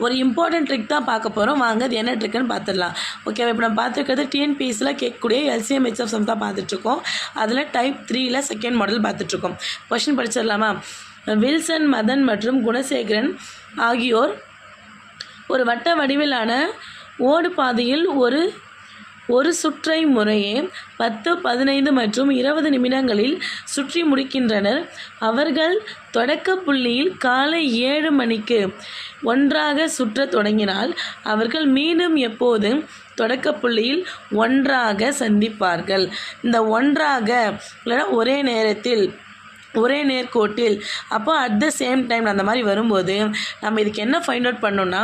ஒரு important trick தான் பார்க்க போகிறோம். வாங்க அது என்ன ட்ரிக்குன்னு பார்த்துடலாம். ஓகேவா? இப்போ நம்ம பார்த்துருக்கிறது டிஎன்பிஎஸ்சியில் கேட்கக்கூடிய எல்சிஎம் ஹெச்எஃப் சம் தான் பார்த்துட்ருக்கோம். அதில் டைப் 3ல் செகண்ட் மாடல் பார்த்துட்ருக்கோம். கொஸ்டின் படிச்சிடலாமா? வில்சன், மதன் மற்றும் குணசேகரன் ஆகியோர் ஒரு வட்ட வடிவிலான ஓடு பாதையில் ஒரு சுற்றை முறையே 10, 15 மற்றும் 20 நிமிடங்களில் சுற்றி முடிக்கின்றனர். அவர்கள் தொடக்க புள்ளியில் காலை 7 மணிக்கு ஒன்றாக சுற்றத் தொடங்கினால் அவர்கள் மீண்டும் எப்போது தொடக்க புள்ளியில் ஒன்றாக சந்திப்பார்கள். இந்த ஒன்றாக இல்லைனா ஒரே நேரத்தில், ஒரே நேர்கோட்டில், அப்போ அட் த சேம் டைம் அந்த மாதிரி வரும்போது நம்ம இதுக்கு என்ன ஃபைண்ட் அவுட் பண்ணோம்னா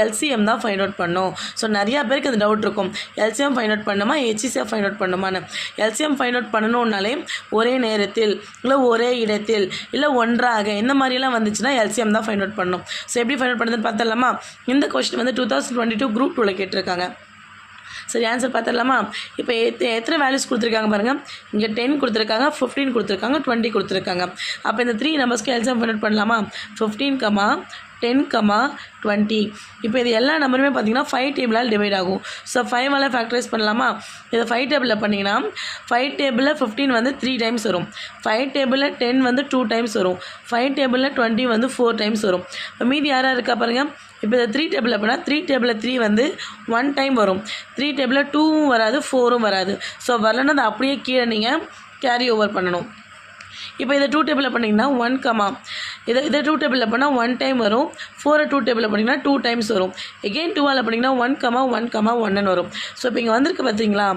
எல்சிஎம் தான் ஃபைண்ட் அவுட் பண்ணோம். ஸோ நிறையா பேருக்கு அது டவுட் இருக்கும், எல்சிஎம் ஃபைண்ட் அவுட் பண்ணுமா ஹெச்சிசிஎஃப் ஃபைண்ட் அவுட் பண்ணுமான்னு. எல்சிஎம் ஃபைண்ட் அவுட் பண்ணணுன்னாலே ஒரே நேரத்தில் இல்லை ஒரே இடத்தில் இல்லை ஒன்றாக இந்த மாதிரிலாம் வந்துச்சுன்னா எல்சிஎம் தான் ஃபைண்ட் அவுட் பண்ணணும். ஸோ எப்படி ஃபைண்ட் அவுட் பண்ணுறதுன்னு பார்த்துடலாமா? இந்த கொஸ்டின் வந்து 2022 குரூப் 2ல் கேட்டிருக்காங்க. சரி, ஆன்சர் பார்த்துடலாமா? இப்போ எத்தனை வேல்யூஸ் கொடுத்துருக்காங்க பாருங்கள். இங்கே 10 கொடுத்துருக்காங்க, 15 கொடுத்துருக்காங்க, 20 கொடுத்துருக்காங்க. அப்போ இந்த 3 நம்பர்ஸ்க்கு எல்சிஎம் ஃபைண்ட் அவுட் பண்ணலாமா? 15, 10, 20. இப்போ இது எல்லா நம்பருமே பார்த்தீங்கன்னா 5 டேபிளால் டிவைட் ஆகும். ஸோ 5ஆல் ஃபேக்டரைஸ் பண்ணலாமா? இதை 5 டேபிளில் பண்ணிங்கன்னா 5 டேபிளில் 15 வந்து 3 டைம்ஸ் வரும், 5 டேபிளில் 10 வந்து 2 டைம்ஸ் வரும், 5 டேபிளில் 20 வந்து 4 டைம்ஸ் வரும். இப்போ மீதி யாராக இருக்கா பாருங்கள். இப்போ இந்த 3 டேபிளில் பண்ணால் 3 டேபிளில் 3 வந்து 1 டைம் வரும், 3 டேபிளில் 2வும் வராது, 4ம் வராது. ஸோ வரலன்னா அதை அப்படியே கீழே நீங்கள் கேரி ஓவர் பண்ணணும். இப்போ இதை 2 டேபிளில் பண்ணிங்கன்னா 1, இதை 2 டேபிளில் பண்ணால் 1 டைம் வரும், 4 2 டேபிளில் பண்ணிங்கன்னா 2 டைம்ஸ் வரும். எகெயின் 2ஆல் பண்ணிங்கன்னா 1, 1, 1 வரும். ஸோ இப்போ இங்கே வந்திருக்கு பார்த்தீங்களா,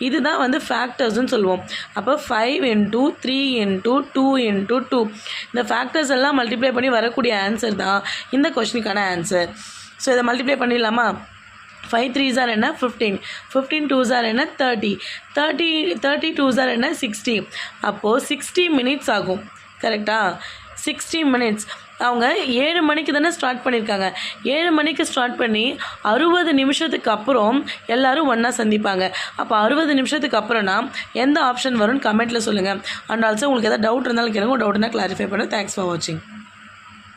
இதுதான் வந்து ஃபேக்டர்ஸ்ன்னு சொல்லுவோம். அப்போ 5 × 3 × 2 × 2 இந்த ஃபேக்டர்ஸ் எல்லாம் மல்டிப்ளை பண்ணி வரக்கூடிய ஆன்சர் தான் இந்த கொஸ்டினுக்கான ஆன்சர். ஸோ இதை மல்டிப்ளை பண்ணிடலாமா? 5 3s are என்ன 15, 15 2s are என்ன 30, 30 2s are என்ன 60. அப்போது 60 மினிட்ஸ் ஆகும். கரெக்டாக 60 மினிட்ஸ். அவங்க 7 மணிக்கு தானே ஸ்டார்ட் பண்ணியிருக்காங்க. 7 மணிக்கு ஸ்டார்ட் பண்ணி 60 நிமிஷத்துக்கு அப்புறம் எல்லோரும் ஒன்றா சந்திப்பாங்க. அப்போ 60 நிமிஷத்துக்கு அப்புறம்னா எந்த ஆப்ஷன் வரும்னு கமெண்ட்டில் சொல்லுங்கள். அண்ட் ஆல்சோ உங்களுக்கு எதாவது டவுட் இருந்தாலும் கேளுங்க. டவுட்னா கிளாரிஃபை பண்ண. தேங்க்ஸ் ஃபார் வாட்சிங்.